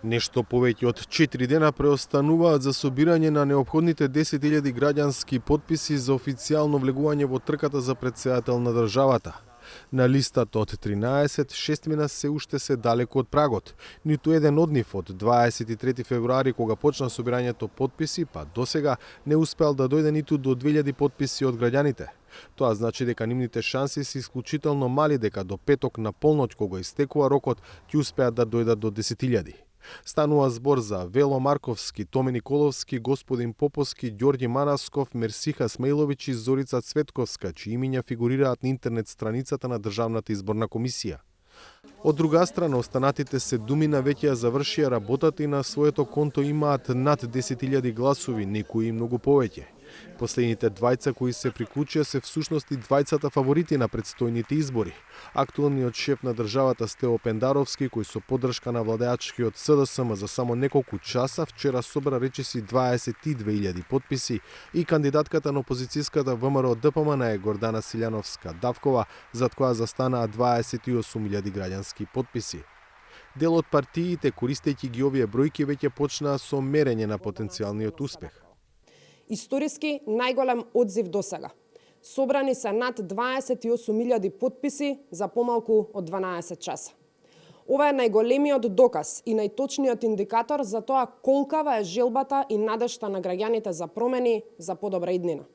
Нешто повеќе од 4 дена преостануваат за собирање на неопходните 10.000 граѓански потписи за официјално влегување во трката за претседател на државата. На листата од 13, 6 се уште се далеку од прагот. Ниту еден од нив од 23 февруари, кога почна собирањето потписи, па досега не успеал да дојде ниту до 2000 потписи од граѓаните. Тоа значи дека нивните шанси се исклучително мали дека до петок на полноќ, кога истекува рокот, ќе успеат да дојдат до 10.000. Станува збор за Вело Марковски, Томи Николовски, господин Поповски, Ѓорѓи Манасков, Мерсиха Смејлович и Зорица Цветковска, чии имиња фигурираат на интернет страницата на Државната изборна комисија. Од друга страна, останатите 7 веќе ја завршија работата и на своето конто имаат над 10.000 гласови, некои и многу повеќе. Последните двајца кои се приклучија се всушност и двајцата фаворити на предстојните избори. Актуелниот шеф на државата Стево Пендаровски, кој со поддршка на владеачкиот СДСМ за само неколку часа вчера собра речиси 22.000 потписи, и кандидатката на опозицијската ВМРО ДПМН Гордана Силјановска-Давкова, зад која застанаа 28.000 граѓански потписи. Дел од партиите, користејќи ги овие бројки, веќе почнаа со мерење на потенцијалниот успех. Историски најголем одзив досега. Собрани се над 28.000 потписи за помалку од 12 часа. Ова е најголемиот доказ и најточниот индикатор за тоа колкава е желбата и надежта на граѓаните за промени за подобра иднина.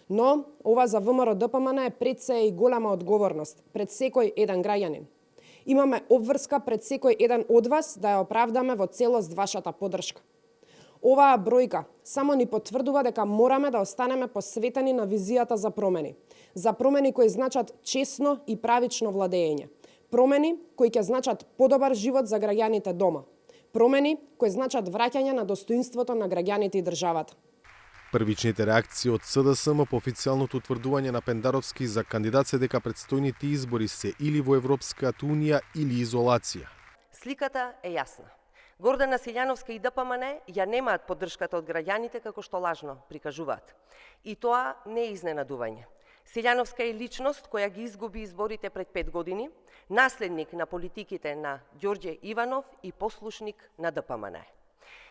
Но ова за ВМРО ДПМН е пред се и голема одговорност пред секој еден граѓанин. Имаме обврска пред секој еден од вас да ја оправдаме во целост вашата поддршка. Оваа бројка само ни потврдува дека мораме да останеме посветени на визијата за промени кои значат честно и правично владење, промени кои ќе значат подобар живот за граѓаните дома, промени кои значат враќање на достоинството на граѓаните и државата. Првичните реакции од СДСМ по официјалното утврдување на Пендаровски за кандидат се дека предстојните избори се или во Европската унија или изолација. Сликата е јасна. Гордана Силјановска и ДПМН ја немаат поддршката од граѓаните како што лажно прикажуваат. И тоа не е изненадување. Силјановска е личност која ги изгуби изборите пред 5 години, наследник на политиките на Ѓорѓе Иванов и послушник на ДПМН.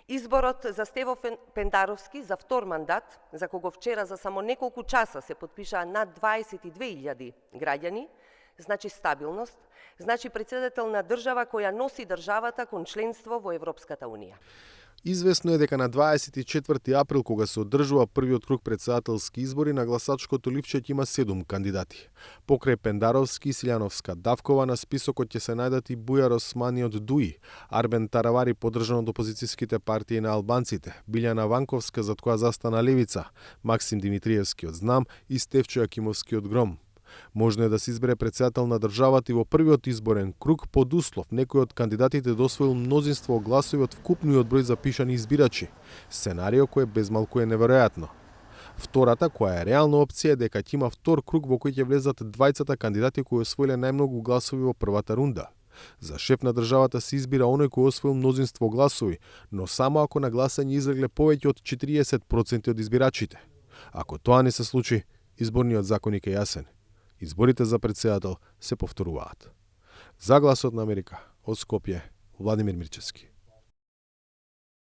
Изборот за Стево Пендаровски за втор мандат, за кого вчера за само неколку часа се потпишаа над 22.000 граѓани, значи стабилност, значи председател на држава која носи државата кон членство во Европската унија. Известно е дека на 24 април, кога се одржува првиот круг председателски избори, на гласачкото ливче ќе има 7 кандидати. Покрај Пендаровски и Силјановска-Давкова на списокот ќе се најдат и Бујар Османи од ДУИ, Арбен Таравари поддржан од опозицијските партии на албанците, Билјана Ванковска зад која застана Левица, Максим Димитриевски од ЗНАМ и Стефчо Јакимовски од ГРОМ. Можно е да се избере председател на државата и во првиот изборен круг под услов некој од кандидатите да освоил мнозинство гласови од вкупниот број запишани избирачи. Сценарио кој безмалку е неверојатно. Втората, која е реална опција, е дека ќе има втор круг во кој ќе влезат двајцата кандидати кои освоиле најмногу гласови во првата рунда. За шеф на државата се избира оној кој освоил мнозинство гласови, но само ако на гласање излегле повеќе од 40% од избирачите. Ако тоа не се случи, изборниот законник е јасен. Изборите за председател се повторуваат. За Гласот на Америка, од Скопје, Владимир Мирчевски.